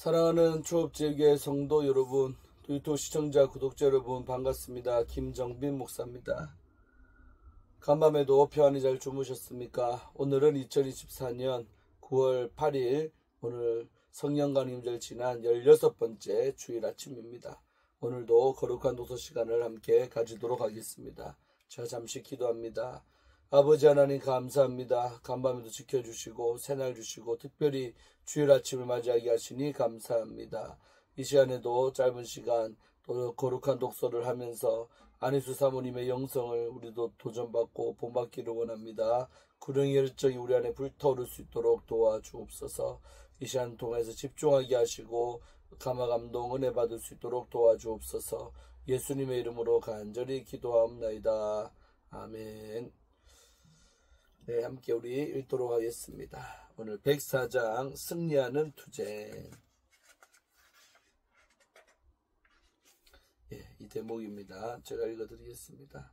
사랑하는 초업제교회 성도 여러분, 또 유튜브 시청자, 구독자 여러분 반갑습니다. 김정빈 목사입니다. 간밤에도 평안히 잘 주무셨습니까? 오늘은 2024년 9월 8일 오늘 성령강림절 지난 16번째 주일 아침입니다. 오늘도 거룩한 독서 시간을 함께 가지도록 하겠습니다. 자, 잠시 기도합니다. 아버지 하나님 감사합니다. 간밤에도 지켜주시고 새날 주시고 특별히 주일 아침을 맞이하게 하시니 감사합니다. 이 시간에도 짧은 시간 또 거룩한 독서를 하면서 안희수 사모님의 영성을 우리도 도전받고 본받기를 원합니다. 구령의 열정이 우리 안에 불타오를 수 있도록 도와주옵소서. 이 시간 통해서 집중하게 하시고 감화감동 은혜 받을 수 있도록 도와주옵소서. 예수님의 이름으로 간절히 기도하옵나이다. 아멘. 네, 함께 우리 읽도록 하겠습니다. 오늘 104장 승리하는 투쟁. 이 대목입니다. 제가 읽어드리겠습니다.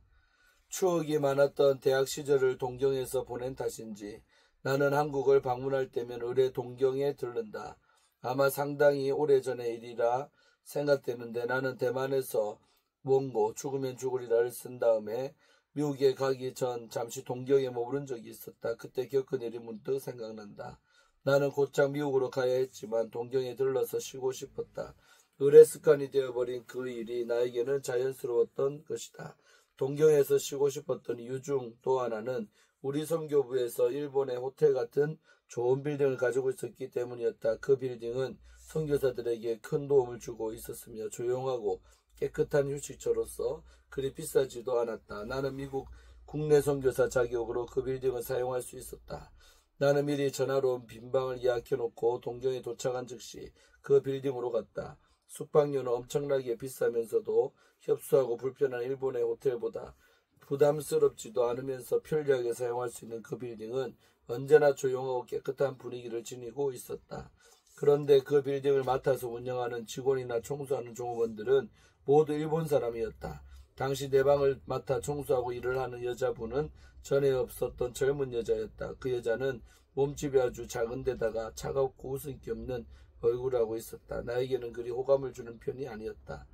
추억이 많았던 대학 시절을 동경에서 보낸 탓인지 나는 한국을 방문할 때면 의례 동경에 들른다. 아마 상당히 오래전의 일이라 생각되는데 나는 대만에서 원고 죽으면 죽으리라를 쓴 다음에 미국에 가기 전 잠시 동경에 머무른 적이 있었다. 그때 겪은 일이 문득 생각난다. 나는 곧장 미국으로 가야 했지만 동경에 들러서 쉬고 싶었다. 의례 습관이 되어버린 그 일이 나에게는 자연스러웠던 것이다. 동경에서 쉬고 싶었던 이유 중 또 하나는 우리 선교부에서 일본의 호텔 같은 좋은 빌딩을 가지고 있었기 때문이었다. 그 빌딩은 선교사들에게 큰 도움을 주고 있었으며 조용하고 깨끗한 휴식처로서 그리 비싸지도 않았다. 나는 미국 국내 선교사 자격으로 그 빌딩을 사용할 수 있었다. 나는 미리 전화로 빈 방을 예약해놓고 동경에 도착한 즉시 그 빌딩으로 갔다. 숙박료는 엄청나게 비싸면서도 협소하고 불편한 일본의 호텔보다 부담스럽지도 않으면서 편리하게 사용할 수 있는 그 빌딩은 언제나 조용하고 깨끗한 분위기를 지니고 있었다. 그런데 그 빌딩을 맡아서 운영하는 직원이나 청소하는 종업원들은 모두 일본 사람이었다. 당시 내 방을 맡아 청소하고 일을 하는 여자분은 전에 없었던 젊은 여자였다. 그 여자는 몸집이 아주 작은 데다가 차갑고 웃음기 없는 얼굴을 하고 있었다. 나에게는 그리 호감을 주는 편이 아니었다.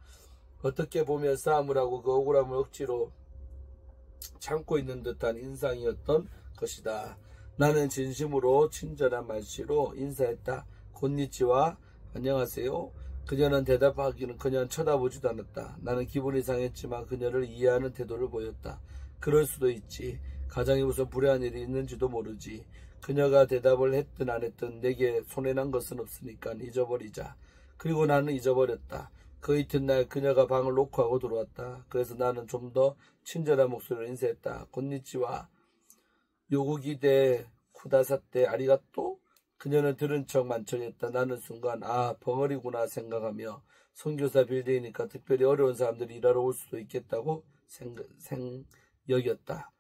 어떻게 보면 싸움을 하고 그 억울함을 억지로 참고 있는 듯한 인상이었던 것이다. 나는 진심으로 친절한 말씨로 인사했다. 곤니치와 안녕하세요. 그녀는 대답하기는 그녀는 쳐다보지도 않았다. 나는 기분이 상했지만 그녀를 이해하는 태도를 보였다. 그럴 수도 있지. 가정에 무슨 불행한 일이 있는지도 모르지. 그녀가 대답을 했든 안 했든 내게 손해난 것은 없으니까 잊어버리자. 그리고 나는 잊어버렸다. 그 이튿날 그녀가 방을 노크하고 들어왔다. 그래서 나는 좀 더 친절한 목소리로 인사했다. 곤니치와 요구기대 쿠다사떼 아리가또? 그녀는 들은 척 만척했다. 나는 순간 벙어리구나 생각하며 선교사 빌딩이니까 특별히 어려운 사람들이 일하러 올 수도 있겠다고 여겼다.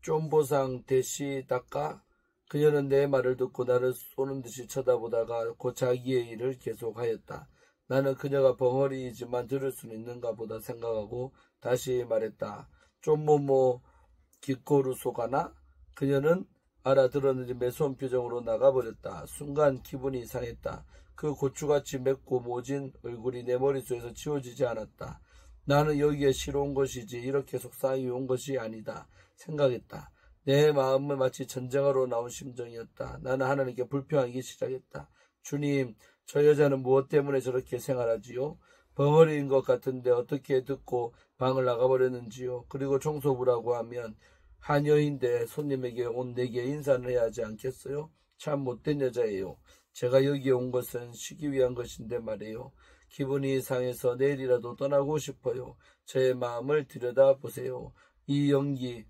쫌보상 대시다까? 그녀는 내 말을 듣고 나를 쏘는 듯이 쳐다보다가 곧 자기의 일을 계속하였다. 나는 그녀가 벙어리이지만 들을 수는 있는가 보다 생각하고 다시 말했다. 쫌모모 기코루소가나? 그녀는 알아들었는지 매서운 표정으로 나가버렸다. 순간 기분이 이상했다. 그 고추같이 맵고 모진 얼굴이 내 머릿속에서 지워지지 않았다. 나는 여기에 쉬러 온 것이지 이렇게 속상히 온 것이 아니다 생각했다. 내 마음은 마치 전쟁하러 나온 심정이었다. 나는 하나님께 불평하기 시작했다. 주님, 저 여자는 무엇 때문에 저렇게 생활하지요? 벙어리인 것 같은데 어떻게 듣고 방을 나가버렸는지요? 그리고 청소부라고 하면 한여인데 손님에게 온 내게 인사를 해야 하지 않겠어요? 참 못된 여자예요. 제가 여기에 온 것은 쉬기 위한 것인데 말이에요. 기분이 상해서 내일이라도 떠나고 싶어요. 저의 마음을 들여다보세요. 이 연기,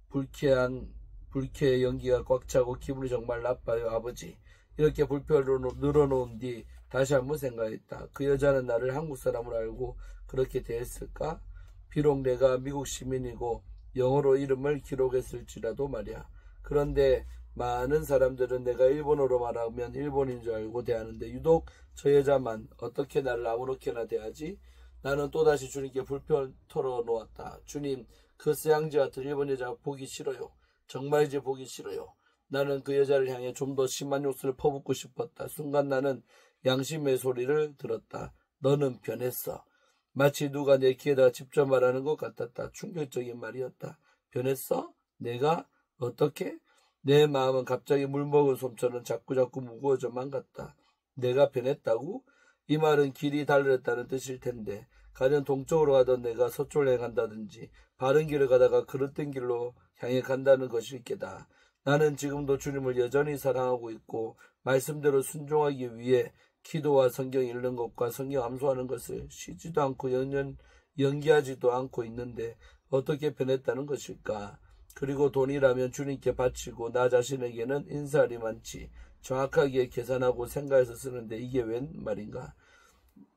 불쾌의 연기가 꽉 차고 기분이 정말 나빠요, 아버지. 이렇게 불편으로 늘어놓은 뒤 다시 한번 생각했다. 그 여자는 나를 한국 사람으로 알고 그렇게 대했을까? 비록 내가 미국 시민이고 영어로 이름을 기록했을지라도 말이야. 그런데 많은 사람들은 내가 일본어로 말하면 일본인 줄 알고 대하는데 유독 저 여자만 어떻게 나를 아무렇게나 대하지? 나는 또다시 주님께 불평을 털어놓았다. 주님, 그 쓰양지 같은 일본 여자 보기 싫어요. 정말이지 보기 싫어요. 나는 그 여자를 향해 좀 더 심한 욕설을 퍼붓고 싶었다. 순간 나는 양심의 소리를 들었다. 너는 변했어. 마치 누가 내 귀에다가 직접 말하는 것 같았다. 충격적인 말이었다. 변했어? 내가? 어떻게? 내 마음은 갑자기 물먹은 솜처럼 자꾸자꾸 무거워져만 갔다. 내가 변했다고? 이 말은 길이 달렸다는 뜻일 텐데 가령 동쪽으로 가던 내가 서쪽으로 향해 간다든지 바른 길을 가다가 그릇된 길로 향해 간다는 것일 게다. 나는 지금도 주님을 여전히 사랑하고 있고 말씀대로 순종하기 위해 기도와 성경 읽는 것과 성경 암송하는 것을 쉬지도 않고 연기하지도 않고 있는데 어떻게 변했다는 것일까? 그리고 돈이라면 주님께 바치고 나 자신에게는 인사할이 많지. 정확하게 계산하고 생각해서 쓰는데 이게 웬 말인가?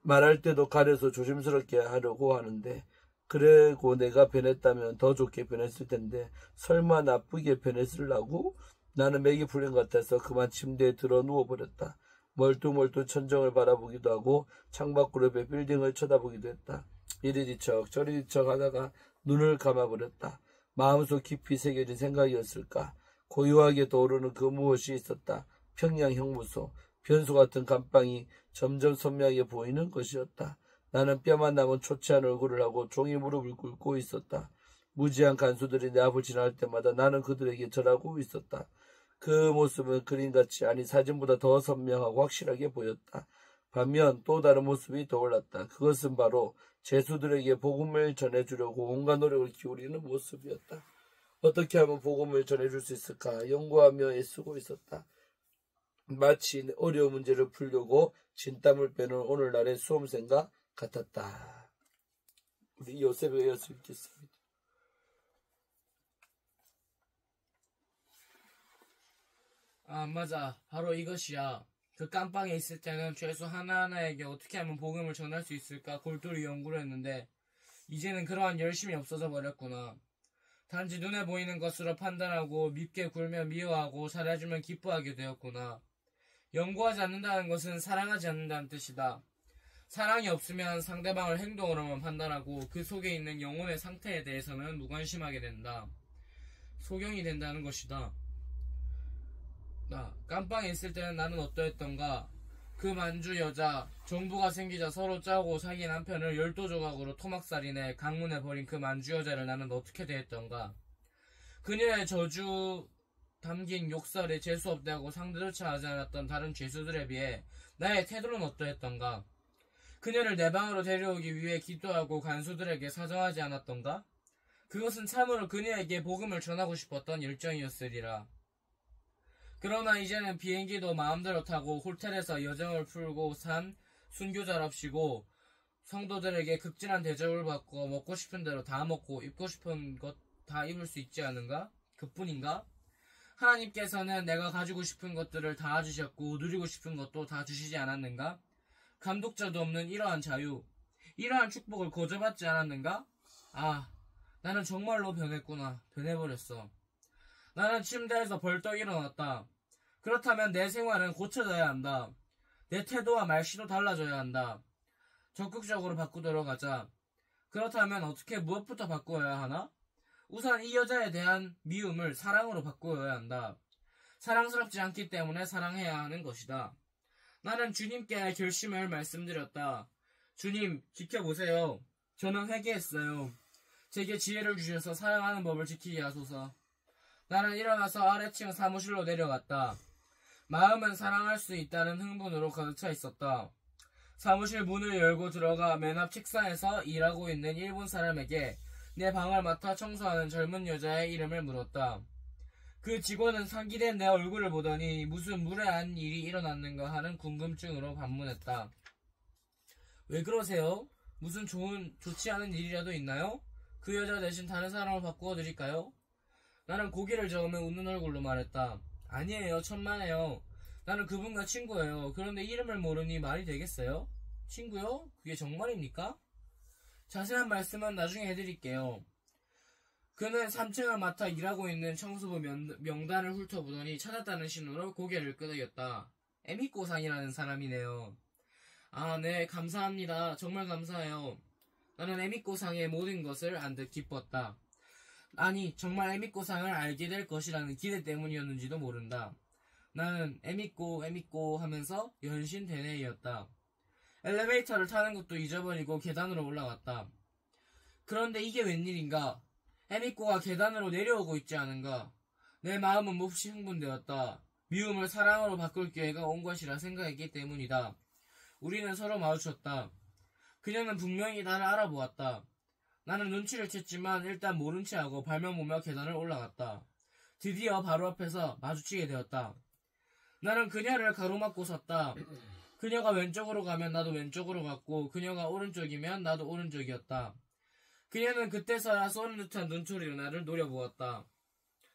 말할 때도 가려서 조심스럽게 하려고 하는데 그리고 내가 변했다면 더 좋게 변했을 텐데 설마 나쁘게 변했으려고? 나는 맥이 풀린 것 같아서 그만 침대에 들어 누워버렸다. 멀뚱멀뚱 천정을 바라보기도 하고 창밖으로 빌딩을 쳐다보기도 했다. 이리 뒤척 저리 뒤척 하다가 눈을 감아버렸다. 마음속 깊이 새겨진 생각이었을까? 고요하게 떠오르는 그 무엇이 있었다. 평양 형무소, 변수 같은 감방이 점점 선명하게 보이는 것이었다. 나는 뼈만 남은 초췌한 얼굴을 하고 종이 무릎을 꿇고 있었다. 무지한 간수들이 내 앞을 지나갈 때마다 나는 그들에게 절하고 있었다. 그 모습은 그림같이 아니 사진보다 더 선명하고 확실하게 보였다. 반면 또 다른 모습이 떠올랐다. 그것은 바로 제수들에게 복음을 전해주려고 온갖 노력을 기울이는 모습이었다. 어떻게 하면 복음을 전해줄 수 있을까 연구하며 애쓰고 있었다. 마치 어려운 문제를 풀려고 진땀을 빼는 오늘날의 수험생과 같았다. 우리 요셉의 여수 읽겠습니다. 아, 맞아. 바로 이것이야. 그 깜빵에 있을 때는 죄수 하나하나에게 어떻게 하면 복음을 전할 수 있을까 골똘히 연구를 했는데 이제는 그러한 열심이 없어져 버렸구나. 단지 눈에 보이는 것으로 판단하고 밉게 굴면 미워하고 잘해주면 기뻐하게 되었구나. 연구하지 않는다는 것은 사랑하지 않는다는 뜻이다. 사랑이 없으면 상대방을 행동으로만 판단하고 그 속에 있는 영혼의 상태에 대해서는 무관심하게 된다. 소경이 된다는 것이다. 깜빵에 있을 때는 나는 어떠했던가? 그 만주 여자, 정부가 생기자 서로 짜고 사귄 남편을 12조각으로 토막살인해 강문에 버린 그 만주 여자를 나는 어떻게 대했던가? 그녀의 저주 담긴 욕설에 재수없다고 상대조차 하지 않았던 다른 죄수들에 비해 나의 태도는 어떠했던가? 그녀를 내 방으로 데려오기 위해 기도하고 간수들에게 사정하지 않았던가? 그것은 참으로 그녀에게 복음을 전하고 싶었던 열정이었으리라. 그러나 이제는 비행기도 마음대로 타고 호텔에서 여정을 풀고 산 순교자랍시고 성도들에게 극진한 대접을 받고 먹고 싶은 대로 다 먹고 입고 싶은 것 다 입을 수 있지 않은가? 그뿐인가? 하나님께서는 내가 가지고 싶은 것들을 다 주셨고 누리고 싶은 것도 다 주시지 않았는가? 감독자도 없는 이러한 자유, 이러한 축복을 거저받지 않았는가? 아, 나는 정말로 변했구나. 변해버렸어. 나는 침대에서 벌떡 일어났다. 그렇다면 내 생활은 고쳐져야 한다. 내 태도와 말씨도 달라져야 한다. 적극적으로 바꾸도록 하자. 그렇다면 어떻게 무엇부터 바꾸어야 하나? 우선 이 여자에 대한 미움을 사랑으로 바꾸어야 한다. 사랑스럽지 않기 때문에 사랑해야 하는 것이다. 나는 주님께 결심을 말씀드렸다. 주님, 지켜보세요. 저는 회개했어요. 제게 지혜를 주셔서 사랑하는 법을 지키게 하소서. 나는 일어나서 아래층 사무실로 내려갔다. 마음은 사랑할 수 있다는 흥분으로 가득 차 있었다. 사무실 문을 열고 들어가 맨 앞 책상에서 일하고 있는 일본 사람에게 내 방을 맡아 청소하는 젊은 여자의 이름을 물었다. 그 직원은 상기된 내 얼굴을 보더니 무슨 무례한 일이 일어났는가 하는 궁금증으로 반문했다. 왜 그러세요? 무슨 좋지 않은 일이라도 있나요? 그 여자 대신 다른 사람을 바꾸어 드릴까요? 나는 고개를 저으며 웃는 얼굴로 말했다. 아니에요. 천만에요. 나는 그분과 친구예요. 그런데 이름을 모르니 말이 되겠어요? 친구요? 그게 정말입니까? 자세한 말씀은 나중에 해드릴게요. 그는 3층을 맡아 일하고 있는 청소부 명단을 훑어보더니 찾았다는 신호로 고개를 끄덕였다. 에미꼬상이라는 사람이네요. 아, 네, 감사합니다. 정말 감사해요. 나는 에미꼬상의 모든 것을 안 듯 기뻤다. 아니 정말 에미꼬상을 알게 될 것이라는 기대 때문이었는지도 모른다. 나는 에미꼬 하면서 연신 되뇌이었다. 엘리베이터를 타는 것도 잊어버리고 계단으로 올라갔다. 그런데 이게 웬일인가? 에미꼬가 계단으로 내려오고 있지 않은가? 내 마음은 몹시 흥분되었다. 미움을 사랑으로 바꿀 기회가 온 것이라 생각했기 때문이다. 우리는 서로 마주쳤다. 그녀는 분명히 나를 알아보았다. 나는 눈치를 챘지만 일단 모른 체하고 발만 보며 계단을 올라갔다. 드디어 바로 앞에서 마주치게 되었다. 나는 그녀를 가로막고 섰다. 그녀가 왼쪽으로 가면 나도 왼쪽으로 갔고 그녀가 오른쪽이면 나도 오른쪽이었다. 그녀는 그때서야 쏘는 듯한 눈초리로 나를 노려보았다.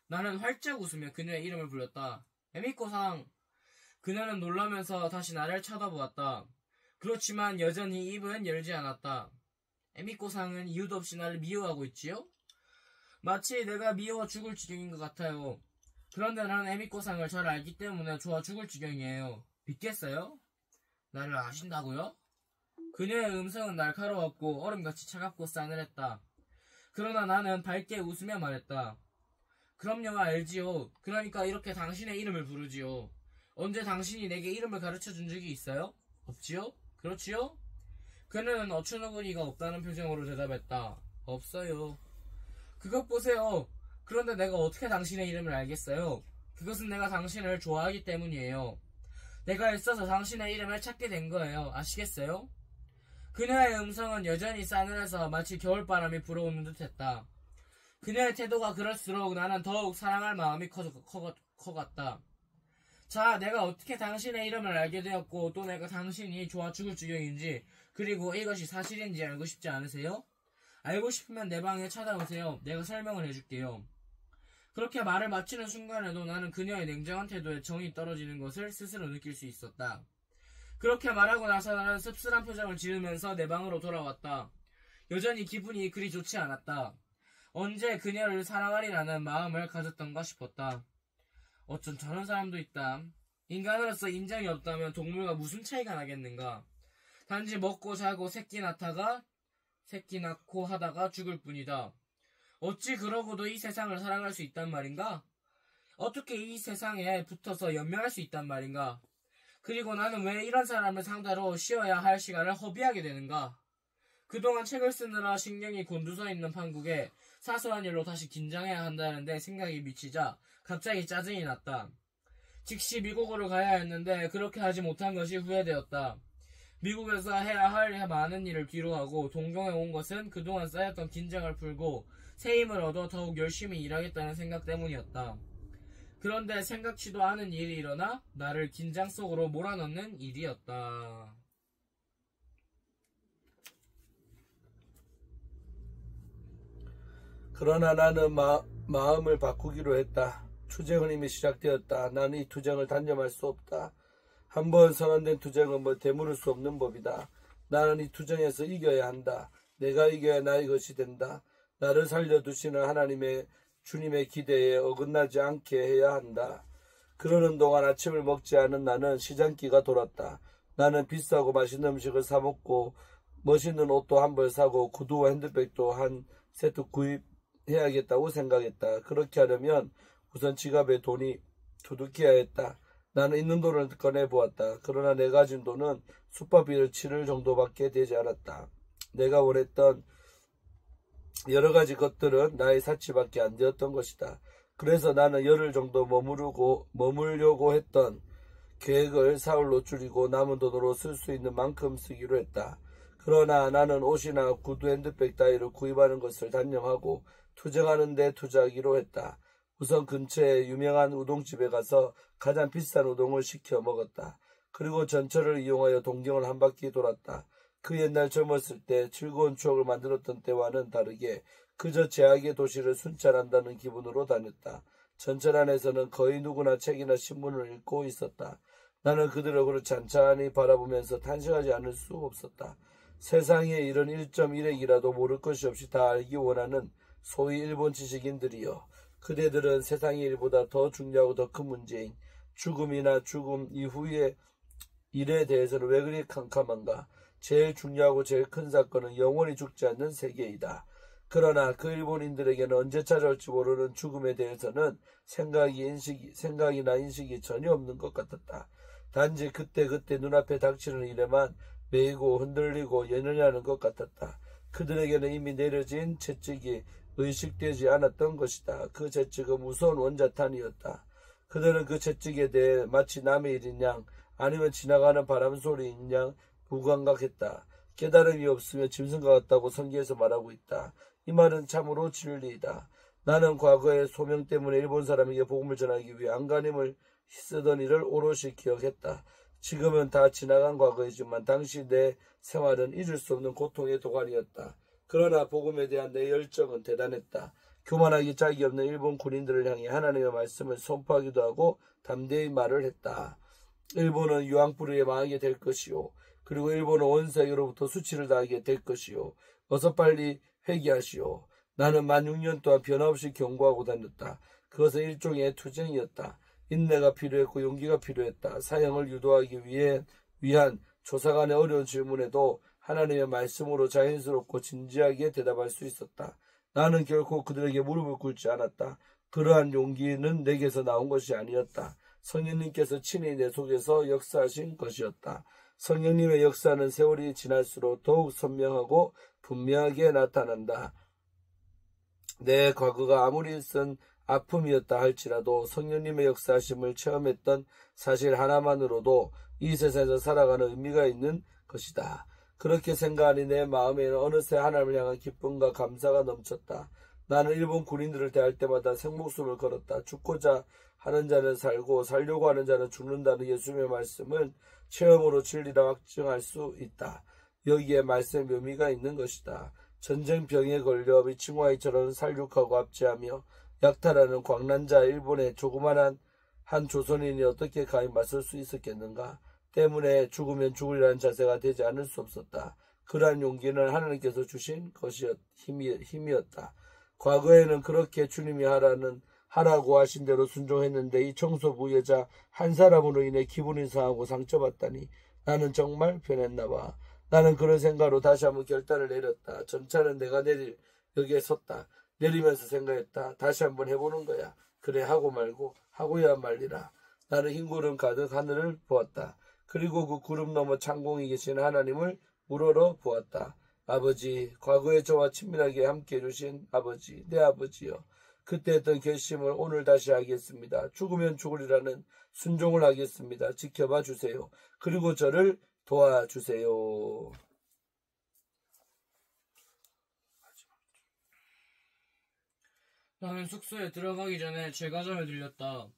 나는 활짝 웃으며 그녀의 이름을 불렀다. 에미꼬상. 그녀는 놀라면서 다시 나를 쳐다보았다. 그렇지만 여전히 입은 열지 않았다. 에미꼬상은 이유도 없이 나를 미워하고 있지요? 마치 내가 미워 죽을 지경인 것 같아요. 그런데 나는 에미꼬상을 잘 알기 때문에 좋아 죽을 지경이에요. 믿겠어요? 나를 아신다고요? 그녀의 음성은 날카로웠고 얼음같이 차갑고 싸늘했다. 그러나 나는 밝게 웃으며 말했다. 그럼요, 알지요. 그러니까 이렇게 당신의 이름을 부르지요. 언제 당신이 내게 이름을 가르쳐준 적이 있어요? 없지요? 그렇지요? 그녀는 어처구니가 없다는 표정으로 대답했다. 없어요. 그것 보세요. 그런데 내가 어떻게 당신의 이름을 알겠어요? 그것은 내가 당신을 좋아하기 때문이에요. 내가 애써서 당신의 이름을 찾게 된 거예요. 아시겠어요? 그녀의 음성은 여전히 싸늘해서 마치 겨울바람이 불어오는 듯했다. 그녀의 태도가 그럴수록 나는 더욱 사랑할 마음이 커갔다. 자, 내가 어떻게 당신의 이름을 알게 되었고 또 내가 당신이 좋아 죽을 지경인지 그리고 이것이 사실인지 알고 싶지 않으세요? 알고 싶으면 내 방에 찾아오세요. 내가 설명을 해줄게요. 그렇게 말을 마치는 순간에도 나는 그녀의 냉정한 태도에 정이 떨어지는 것을 스스로 느낄 수 있었다. 그렇게 말하고 나서 나는 씁쓸한 표정을 지으면서 내 방으로 돌아왔다. 여전히 기분이 그리 좋지 않았다. 언제 그녀를 사랑하리라는 마음을 가졌던가 싶었다. 어쩜 저런 사람도 있다. 인간으로서 인정이 없다면 동물과 무슨 차이가 나겠는가. 단지 먹고 자고 새끼 낳고 하다가 죽을 뿐이다. 어찌 그러고도 이 세상을 사랑할 수 있단 말인가? 어떻게 이 세상에 붙어서 연명할 수 있단 말인가? 그리고 나는 왜 이런 사람을 상대로 쉬어야 할 시간을 허비하게 되는가? 그동안 책을 쓰느라 신경이 곤두서 있는 판국에 사소한 일로 다시 긴장해야 한다는데 생각이 미치자 갑자기 짜증이 났다. 즉시 미국으로 가야 했는데 그렇게 하지 못한 것이 후회되었다. 미국에서 해야 할 많은 일을 뒤로하고 동경에 온 것은 그동안 쌓였던 긴장을 풀고 새 힘을 얻어 더욱 열심히 일하겠다는 생각 때문이었다. 그런데 생각지도 않은 일이 일어나 나를 긴장 속으로 몰아넣는 일이었다. 그러나 나는 마음을 바꾸기로 했다. 투쟁은 이미 시작되었다. 나는 이 투쟁을 단념할 수 없다. 한번 선언된 투쟁은 되물을 수 없는 법이다. 나는 이 투쟁에서 이겨야 한다. 내가 이겨야 나의 것이 된다. 나를 살려두시는 주님의 기대에 어긋나지 않게 해야 한다. 그러는 동안 아침을 먹지 않은 나는 시장기가 돌았다. 나는 비싸고 맛있는 음식을 사 먹고 멋있는 옷도 한 벌 사고 구두와 핸드백도 한 세트 구입해야겠다고 생각했다. 그렇게 하려면 우선 지갑에 돈이 두둑해야 했다. 나는 있는 돈을 꺼내보았다. 그러나 내 가진 돈은 숙박비를 치를 정도밖에 되지 않았다. 내가 원했던 여러 가지 것들은 나의 사치밖에 안 되었던 것이다. 그래서 나는 열흘 정도 머물려고 했던 계획을 사흘로 줄이고 남은 돈으로 쓸 수 있는 만큼 쓰기로 했다. 그러나 나는 옷이나 구두, 핸드백 따위를 구입하는 것을 단념하고 투쟁하는 데 투자하기로 했다. 우선 근처에 유명한 우동집에 가서 가장 비싼 우동을 시켜 먹었다. 그리고 전철을 이용하여 동경을 한 바퀴 돌았다. 그 옛날 젊었을 때 즐거운 추억을 만들었던 때와는 다르게 그저 제약의 도시를 순찰한다는 기분으로 다녔다. 전철 안에서는 거의 누구나 책이나 신문을 읽고 있었다. 나는 그들을 그렇게 찬찬히 바라보면서 탄식하지 않을 수 없었다. 세상에 이런 1.1핵이라도 모를 것이 없이 다 알기 원하는 소위 일본 지식인들이여. 그대들은 세상의 일보다 더 중요하고 더 큰 문제인 죽음이나 죽음 이후의 일에 대해서는 왜 그리 캄캄한가? 제일 중요하고 제일 큰 사건은 영원히 죽지 않는 세계이다. 그러나 그 일본인들에게는 언제 찾아올지 모르는 죽음에 대해서는 생각이나 인식이 전혀 없는 것 같았다. 단지 그때그때 눈앞에 닥치는 일에만 매이고 흔들리고 연연하는 것 같았다. 그들에게는 이미 내려진 채찍이 의식되지 않았던 것이다. 그 채찍은 무서운 원자탄이었다. 그들은 그 채찍에 대해 마치 남의 일인 양 아니면 지나가는 바람소리인 양 무감각했다. 깨달음이 없으면 짐승과 같다고 성경에서 말하고 있다. 이 말은 참으로 진리이다. 나는 과거의 소명 때문에 일본 사람에게 복음을 전하기 위해 안간힘을 쓰던 일을 오롯이 기억했다. 지금은 다 지나간 과거이지만 당시 내 생활은 잊을 수 없는 고통의 도가니였다. 그러나 복음에 대한 내 열정은 대단했다. 교만하기 짝이 없는 일본 군인들을 향해 하나님의 말씀을 선포하기도 하고 담대히 말을 했다. 일본은 유황불에 망하게 될 것이요. 그리고 일본은 온 세계로부터 수치를 당하게 될 것이요. 어서 빨리 회개하시오. 나는 만 6년 동안 변함없이 경고하고 다녔다. 그것은 일종의 투쟁이었다. 인내가 필요했고 용기가 필요했다. 사형을 유도하기 위한 조사관의 어려운 질문에도 하나님의 말씀으로 자연스럽고 진지하게 대답할 수 있었다. 나는 결코 그들에게 무릎을 꿇지 않았다. 그러한 용기는 내게서 나온 것이 아니었다. 성령님께서 친히 내 속에서 역사하신 것이었다. 성령님의 역사는 세월이 지날수록 더욱 선명하고 분명하게 나타난다. 내 과거가 아무리 쓴 아픔이었다 할지라도 성령님의 역사하심을 체험했던 사실 하나만으로도 이 세상에서 살아가는 의미가 있는 것이다. 그렇게 생각하니 내 마음에는 어느새 하나님을 향한 기쁨과 감사가 넘쳤다. 나는 일본 군인들을 대할 때마다 생목숨을 걸었다. 죽고자 하는 자는 살고 살려고 하는 자는 죽는다는 예수님의 말씀을 체험으로 진리라 확증할 수 있다. 여기에 말씀의 묘미가 있는 것이다. 전쟁병에 걸려 미친아이처럼 살육하고 압제하며 약탈하는 광란자 일본의 조그만한 한 조선인이 어떻게 감히 맞설 수 있었겠는가? 때문에 죽으면 죽으리라는 자세가 되지 않을 수 없었다. 그러한 용기는 하나님께서 주신 힘이었다. 과거에는 그렇게 주님이 하라고 하신 대로 순종했는데 이 청소부 여자 한 사람으로 인해 기분이 상하고 상처받다니 나는 정말 변했나 봐. 나는 그런 생각으로 다시 한번 결단을 내렸다. 전차는 내가 내릴 여기에 섰다. 내리면서 생각했다. 다시 한번 해보는 거야. 그래 하고 말고 하고야 말리라. 나는 흰 구름 가득 하늘을 보았다. 그리고 그 구름 너머 창공에 계신 하나님을 우러러 보았다. 아버지, 과거에 저와 친밀하게 함께 해주신 아버지, 내 아버지여. 그때 했던 결심을 오늘 다시 하겠습니다. 죽으면 죽으리라는 순종을 하겠습니다. 지켜봐 주세요. 그리고 저를 도와주세요. 나는 숙소에 들어가기 전에 제과점에 들렸다.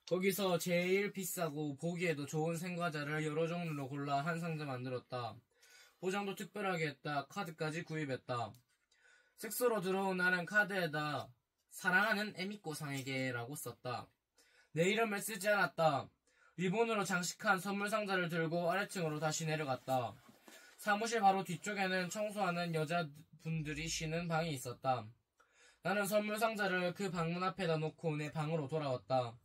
거기서 제일 비싸고 보기에도 좋은 생과자를 여러 종류로 골라 한 상자 만들었다. 포장도 특별하게 했다. 카드까지 구입했다. 숙소로 들어온 나는 카드에다 사랑하는 에미꼬상에게 라고 썼다. 내 이름을 쓰지 않았다. 리본으로 장식한 선물 상자를 들고 아래층으로 다시 내려갔다. 사무실 바로 뒤쪽에는 청소하는 여자분들이 쉬는 방이 있었다. 나는 선물 상자를 그 방문 앞에다 놓고 내 방으로 돌아왔다.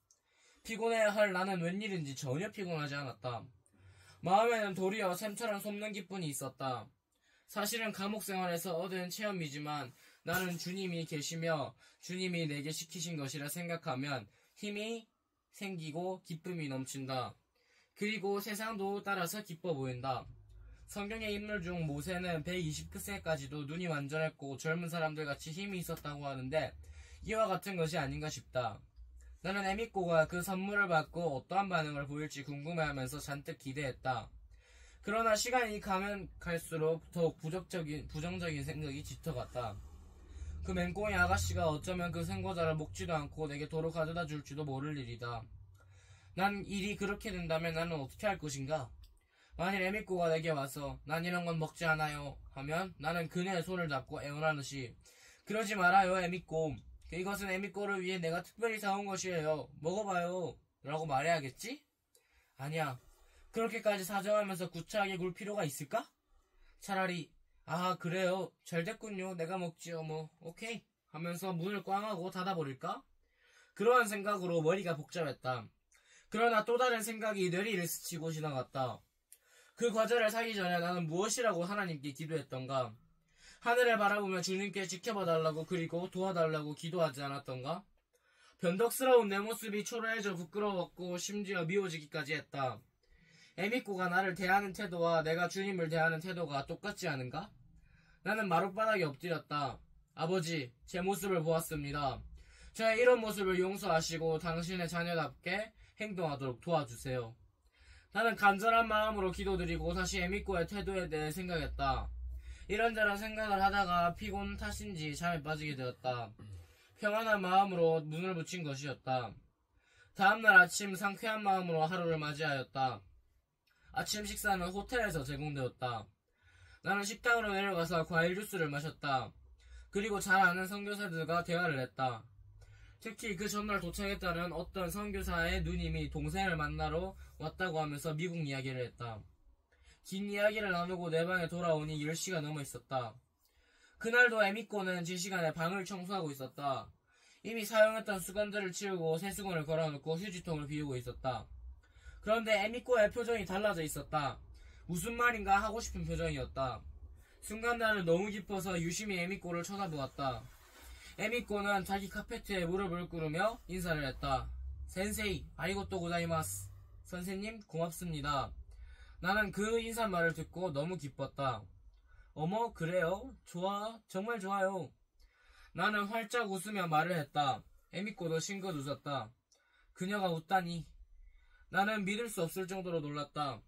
피곤해할 나는 웬일인지 전혀 피곤하지 않았다. 마음에는 도리어 샘처럼 솟는 기분이 있었다. 사실은 감옥 생활에서 얻은 체험이지만 나는 주님이 계시며 주님이 내게 시키신 것이라 생각하면 힘이 생기고 기쁨이 넘친다. 그리고 세상도 따라서 기뻐 보인다. 성경의 인물 중 모세는 120세까지도 눈이 완전했고 젊은 사람들같이 힘이 있었다고 하는데 이와 같은 것이 아닌가 싶다. 나는 에미꼬가 그 선물을 받고 어떠한 반응을 보일지 궁금해하면서 잔뜩 기대했다. 그러나 시간이 가면 갈수록 더욱 부정적인 생각이 짙어갔다. 그 맹꽁이 아가씨가 어쩌면 그 생과자를 먹지도 않고 내게 도로 가져다 줄지도 모를 일이다. 난 일이 그렇게 된다면 나는 어떻게 할 것인가? 만일 에미꼬가 내게 와서 난 이런 건 먹지 않아요 하면 나는 그녀의 손을 잡고 애원하듯이 그러지 말아요 에미꼬. 이것은 에미꼬를 위해 내가 특별히 사온 것이에요. 먹어봐요 라고 말해야겠지? 아니야. 그렇게까지 사정하면서 구차하게 굴 필요가 있을까? 차라리 아 그래요 잘 됐군요 내가 먹지요 뭐 오케이 하면서 문을 꽝 하고 닫아버릴까? 그러한 생각으로 머리가 복잡했다. 그러나 또 다른 생각이 뇌리를 스치고 지나갔다. 그 과자를 사기 전에 나는 무엇이라고 하나님께 기도했던가? 하늘을 바라보며 주님께 지켜봐 달라고 그리고 도와달라고 기도하지 않았던가? 변덕스러운 내 모습이 초라해져 부끄러웠고 심지어 미워지기까지 했다. 에미꼬가 나를 대하는 태도와 내가 주님을 대하는 태도가 똑같지 않은가? 나는 마룻바닥에 엎드렸다. 아버지, 제 모습을 보았습니다. 저의 이런 모습을 용서하시고 당신의 자녀답게 행동하도록 도와주세요. 나는 간절한 마음으로 기도드리고 다시 에미꼬의 태도에 대해 생각했다. 이런저런 생각을 하다가 피곤 탓인지 잠에 빠지게 되었다. 평안한 마음으로 눈을 붙인 것이었다. 다음날 아침 상쾌한 마음으로 하루를 맞이하였다. 아침 식사는 호텔에서 제공되었다. 나는 식당으로 내려가서 과일 주스를 마셨다. 그리고 잘 아는 선교사들과 대화를 했다. 특히 그 전날 도착했다는 어떤 선교사의 누님이 동생을 만나러 왔다고 하면서 미국 이야기를 했다. 긴 이야기를 나누고 내 방에 돌아오니 10시가 넘어 있었다. 그날도 에미꼬는 제 시간에 방을 청소하고 있었다. 이미 사용했던 수건들을 치우고 새 수건을 걸어놓고 휴지통을 비우고 있었다. 그런데 에미꼬의 표정이 달라져 있었다. 무슨 말인가 하고 싶은 표정이었다. 순간 나는 너무 기뻐서 유심히 에미꼬를 쳐다보았다. 에미꼬는 자기 카페트에 무릎을 꿇으며 인사를 했다. 센세이, 아리고또 고자이마스. 선생님, 고맙습니다. 나는 그 인사말을 듣고 너무 기뻤다. 어머, 그래요? 좋아, 정말 좋아요. 나는 활짝 웃으며 말을 했다. 에미꼬도 싱긋 웃었다. 그녀가 웃다니. 나는 믿을 수 없을 정도로 놀랐다.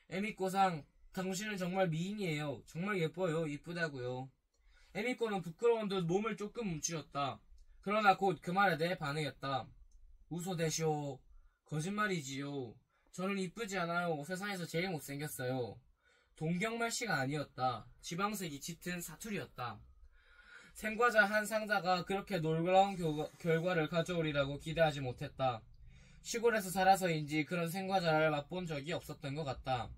에미꼬상, 당신은 정말 미인이에요. 정말 예뻐요. 이쁘다고요. 에미꼬는 부끄러운 듯 몸을 조금 움츠렸다. 그러나 곧 그 말에 대해 반응했다. 웃어대쇼. 거짓말이지요. 저는 이쁘지 않아요. 세상에서 제일 못생겼어요. 동경말씨가 아니었다. 지방색이 짙은 사투리였다. 생과자 한 상자가 그렇게 놀라운 결과를 가져오리라고 기대하지 못했다. 시골에서 살아서인지 그런 생과자를 맛본 적이 없었던 것 같다.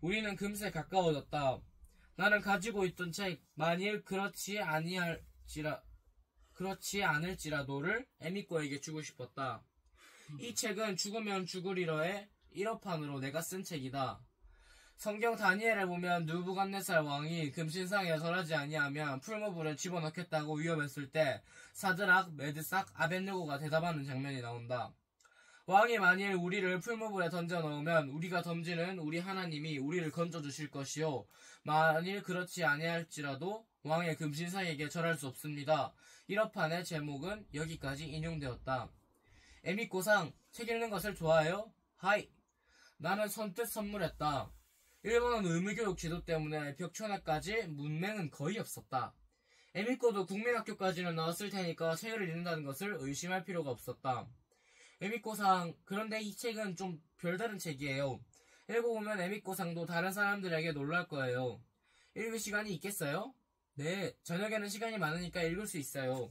우리는 금세 가까워졌다. 나는 가지고 있던 책 만일 그렇지 않을지라도를 에미꼬에게 주고 싶었다. 이 책은 죽으면 죽으리러의 1호판으로 내가 쓴 책이다. 성경 다니엘을 보면 느부갓네살 왕이 금신상에 절하지 아니하면 풀무불에 집어넣겠다고 위협했을 때 사드락, 메드삭, 아벳느고가 대답하는 장면이 나온다. 왕이 만일 우리를 풀무불에 던져 넣으면 우리가 던지는 우리 하나님이 우리를 건져주실 것이요. 만일 그렇지 아니할지라도 왕의 금신상에게 절할 수 없습니다. 1호판의 제목은 여기까지 인용되었다. 에미꼬상, 책 읽는 것을 좋아해요? 하이. 나는 선뜻 선물했다. 일본은 의무교육 지도 때문에 벽촌에까지 문맹은 거의 없었다. 에미꼬도 국민학교까지는 나왔을 테니까 책을 읽는다는 것을 의심할 필요가 없었다. 에미꼬상, 그런데 이 책은 좀 별다른 책이에요. 읽어보면 에미꼬상도 다른 사람들에게 놀랄 거예요. 읽을 시간이 있겠어요? 네, 저녁에는 시간이 많으니까 읽을 수 있어요.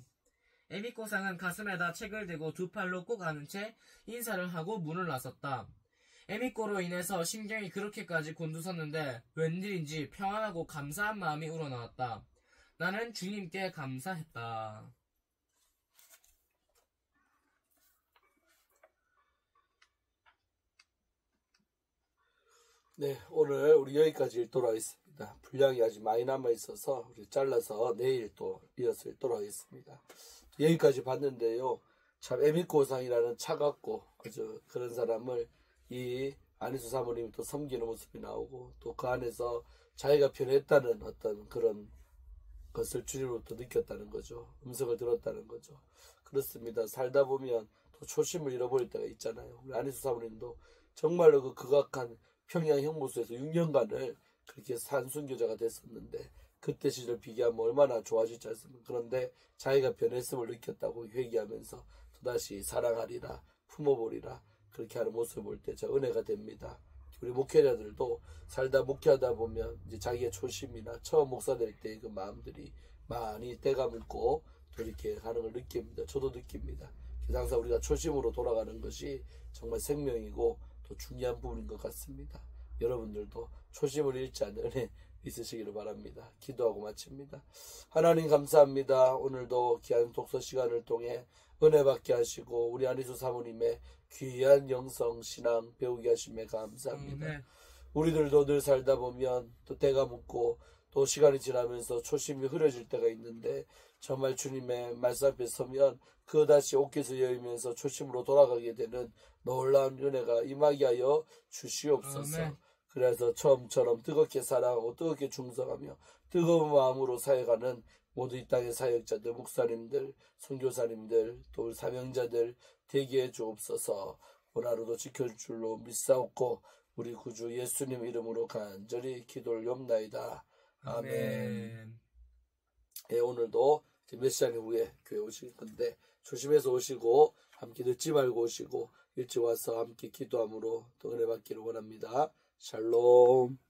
에미꼬상은 가슴에다 책을 대고 두 팔로 꼭 안은 채 인사를 하고 문을 나섰다. 에미꼬로 인해서 신경이 그렇게까지 곤두섰는데 웬일인지 평안하고 감사한 마음이 우러나왔다. 나는 주님께 감사했다. 네, 오늘 우리 여기까지 읽도록 하겠습니다. 분량이 아직 많이 남아있어서 우리 잘라서 내일 또 이어서 읽도록 하겠습니다. 여기까지 봤는데요. 참 에미꼬상이라는 차갑고 아주 그런 사람을 이 안희수 사모님이 또 섬기는 모습이 나오고 또 그 안에서 자기가 변했다는 어떤 그런 것을 주님으로부터 느꼈다는 거죠. 음성을 들었다는 거죠. 그렇습니다. 살다 보면 또 초심을 잃어버릴 때가 있잖아요. 우리 안희수 사모님도 정말로 그 극악한 평양 형무소에서 6년간을 그렇게 산 순교자가 됐었는데 그때 시절 비교하면 얼마나 좋아질지 않습니까? 그런데 자기가 변했음을 느꼈다고 회개하면서 또다시 사랑하리라 품어보리라 그렇게 하는 모습을 볼 때 은혜가 됩니다. 우리 목회자들도 살다 목회하다 보면 이제 자기의 초심이나 처음 목사 될 때 그 마음들이 많이 때가 묻고 또 이렇게 하는 걸 느낍니다. 저도 느낍니다. 그래서 항상 우리가 초심으로 돌아가는 것이 정말 생명이고 또 중요한 부분인 것 같습니다. 여러분들도 초심을 잃지 않는 은혜 있으시기를 바랍니다. 기도하고 마칩니다. 하나님 감사합니다. 오늘도 귀한 독서 시간을 통해 은혜 받게 하시고 우리 안희수 사모님의 귀한 영성 신앙 배우게 하심에 감사합니다. 우리들도 늘 살다 보면 또 때가 묻고 또 시간이 지나면서 초심이 흐려질 때가 있는데 정말 주님의 말씀 앞에 서면 그다시 옷깃을 여이면서 초심으로 돌아가게 되는 놀라운 은혜가 임하게 하여 주시옵소서. 아멘. 그래서 처음처럼 뜨겁게 사랑하고 뜨겁게 충성하며 뜨거운 마음으로 사역하는 모두 이 땅의 사역자들, 목사님들, 선교사님들, 또 사명자들 되게 해 주옵소서. 오늘 하루도 지켜줄 줄로 믿사옵고 우리 구주 예수님 이름으로 간절히 기도를 옵나이다. 아멘. 예, 오늘도 몇 시간 후에 교회 오실 건데 조심해서 오시고 함께 늦지 말고 오시고 일찍 와서 함께 기도함으로 또 은혜 받기를 원합니다. 샬롬.